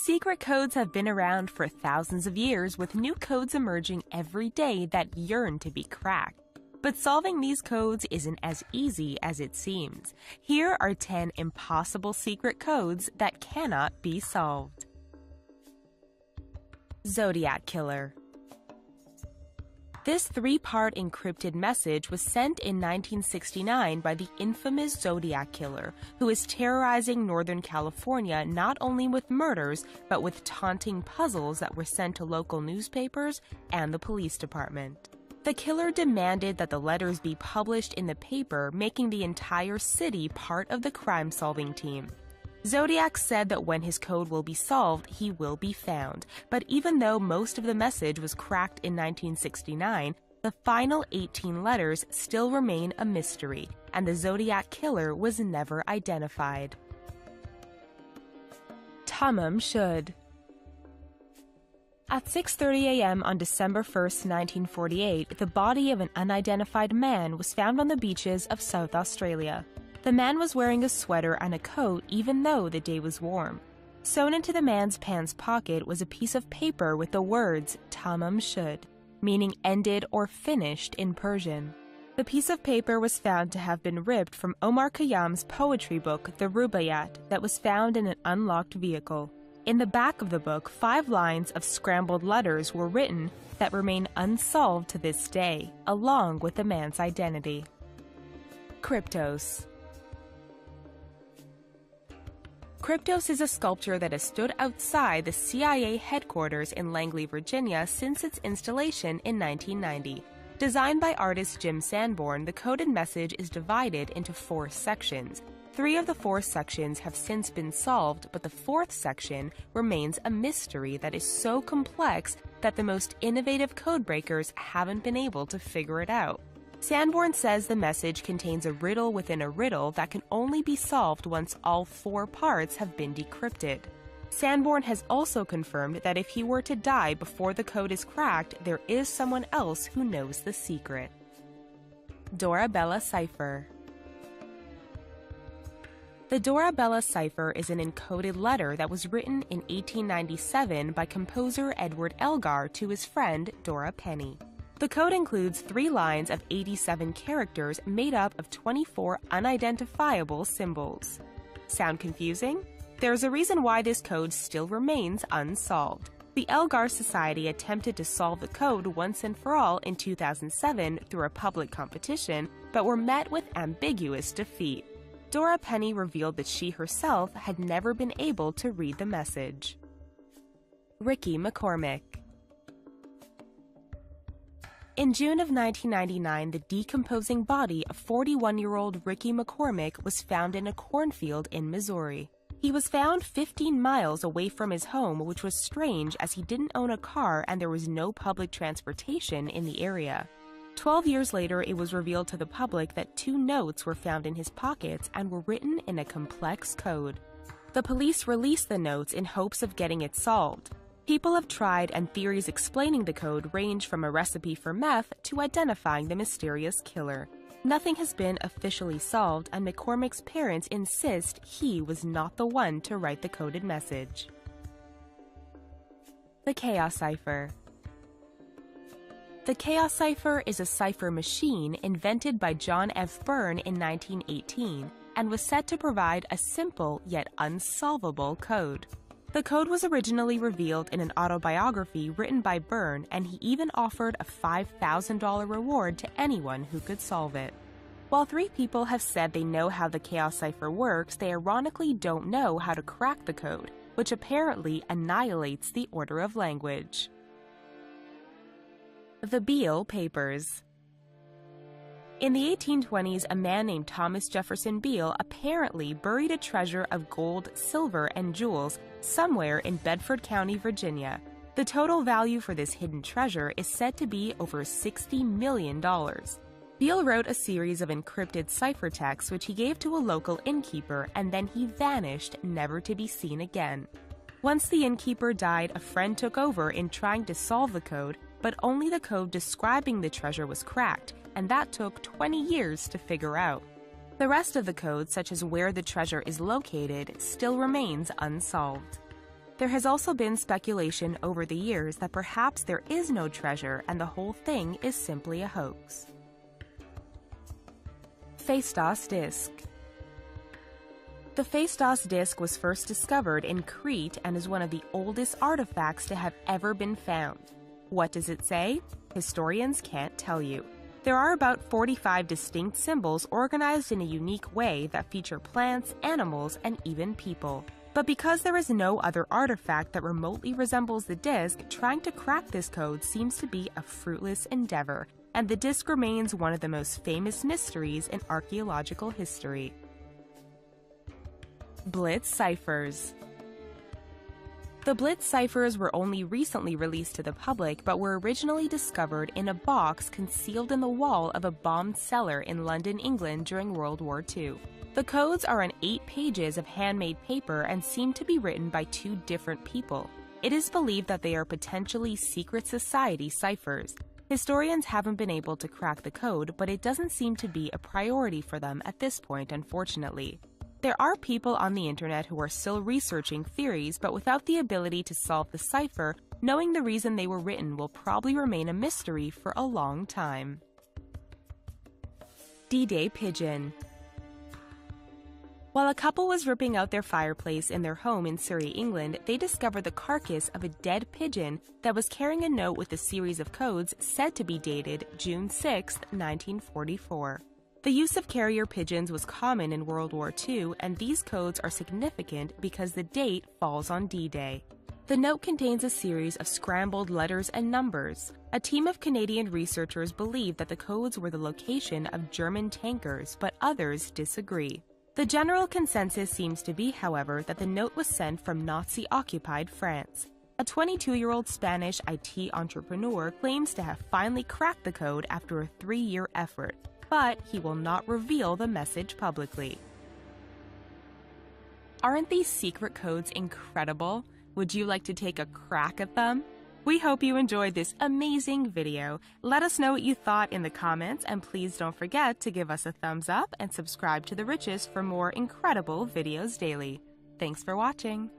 Secret codes have been around for thousands of years, with new codes emerging every day that yearn to be cracked. But solving these codes isn't as easy as it seems. Here are 10 impossible secret codes that cannot be solved. Zodiac Killer. This three-part encrypted message was sent in 1969 by the infamous Zodiac Killer, who is terrorizing Northern California not only with murders, but with taunting puzzles that were sent to local newspapers and the police department. The killer demanded that the letters be published in the paper, making the entire city part of the crime-solving team. Zodiac said that when his code will be solved, he will be found. But even though most of the message was cracked in 1969, the final 18 letters still remain a mystery, and the Zodiac Killer was never identified. Tamam Shud. At 6:30 a.m. on December 1, 1948, the body of an unidentified man was found on the beaches of South Australia. The man was wearing a sweater and a coat even though the day was warm. Sewn into the man's pants pocket was a piece of paper with the words Tamam Shud, meaning ended or finished in Persian. The piece of paper was found to have been ripped from Omar Khayyam's poetry book, The Rubaiyat, that was found in an unlocked vehicle. In the back of the book, 5 lines of scrambled letters were written that remain unsolved to this day, along with the man's identity. Kryptos. Kryptos is a sculpture that has stood outside the CIA headquarters in Langley, Virginia since its installation in 1990. Designed by artist Jim Sanborn, the coded message is divided into 4 sections. 3 of the 4 sections have since been solved, but the 4th section remains a mystery that is so complex that the most innovative codebreakers haven't been able to figure it out. Sanborn says the message contains a riddle within a riddle that can only be solved once all 4 parts have been decrypted. Sanborn has also confirmed that if he were to die before the code is cracked, there is someone else who knows the secret. Dora Bella Cipher. The Dora Bella cipher is an encoded letter that was written in 1897 by composer Edward Elgar to his friend Dora Penny. The code includes 3 lines of 87 characters made up of 24 unidentifiable symbols. Sound confusing? There's a reason why this code still remains unsolved. The Elgar Society attempted to solve the code once and for all in 2007 through a public competition, but were met with ambiguous defeat. Dora Penny revealed that she herself had never been able to read the message. Ricky McCormick. In June of 1999, the decomposing body of 41-year-old Ricky McCormick was found in a cornfield in Missouri. He was found 15 miles away from his home, which was strange as he didn't own a car and there was no public transportation in the area. 12 years later, it was revealed to the public that 2 notes were found in his pockets and were written in a complex code. The police released the notes in hopes of getting it solved. People have tried, and theories explaining the code range from a recipe for meth to identifying the mysterious killer. Nothing has been officially solved, and McCormick's parents insist he was not the one to write the coded message. The Chaos Cipher. The Chaos Cipher is a cipher machine invented by John F. Byrne in 1918 and was set to provide a simple yet unsolvable code. The code was originally revealed in an autobiography written by Byrne, and he even offered a $5,000 reward to anyone who could solve it. While 3 people have said they know how the Chaos Cipher works, they ironically don't know how to crack the code, which apparently annihilates the order of language. The Beale Papers. In the 1820s, a man named Thomas Jefferson Beale apparently buried a treasure of gold, silver, and jewels somewhere in Bedford County, Virginia. The total value for this hidden treasure is said to be over $60 million. Beale wrote a series of encrypted ciphertexts which he gave to a local innkeeper, and then he vanished, never to be seen again. Once the innkeeper died, a friend took over in trying to solve the code, but only the code describing the treasure was cracked, and that took 20 years to figure out. The rest of the code, such as where the treasure is located, still remains unsolved. There has also been speculation over the years that perhaps there is no treasure and the whole thing is simply a hoax. Phaistos Disc. The Phaistos disc was first discovered in Crete and is one of the oldest artifacts to have ever been found. What does it say? Historians can't tell you. There are about 45 distinct symbols organized in a unique way that feature plants, animals, and even people. But because there is no other artifact that remotely resembles the disc, trying to crack this code seems to be a fruitless endeavor, and the disc remains one of the most famous mysteries in archaeological history. Blitz ciphers. The Blitz ciphers were only recently released to the public but were originally discovered in a box concealed in the wall of a bombed cellar in London, England during World War II. The codes are on 8 pages of handmade paper and seem to be written by 2 different people. It is believed that they are potentially secret society ciphers. Historians haven't been able to crack the code, but it doesn't seem to be a priority for them at this point, unfortunately. There are people on the internet who are still researching theories, but without the ability to solve the cipher, knowing the reason they were written will probably remain a mystery for a long time. D-Day Pigeon. While a couple was ripping out their fireplace in their home in Surrey, England, they discovered the carcass of a dead pigeon that was carrying a note with a series of codes said to be dated June 6, 1944. The use of carrier pigeons was common in World War II, and these codes are significant because the date falls on D-Day. The note contains a series of scrambled letters and numbers. A team of Canadian researchers believe that the codes were the location of German tankers, but others disagree. The general consensus seems to be, however, that the note was sent from Nazi-occupied France. A 22-year-old Spanish IT entrepreneur claims to have finally cracked the code after a 3-year effort, but he will not reveal the message publicly. Aren't these secret codes incredible? Would you like to take a crack at them? We hope you enjoyed this amazing video. Let us know what you thought in the comments, and please don't forget to give us a thumbs up and subscribe to The Riches for more incredible videos daily. Thanks for watching.